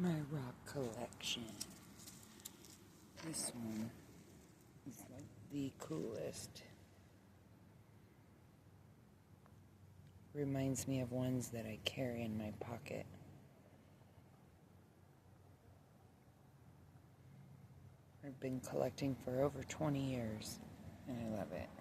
My rock collection. This one is like the coolest. Reminds me of ones that I carry in my pocket. I've been collecting for over 20 years, and I love it.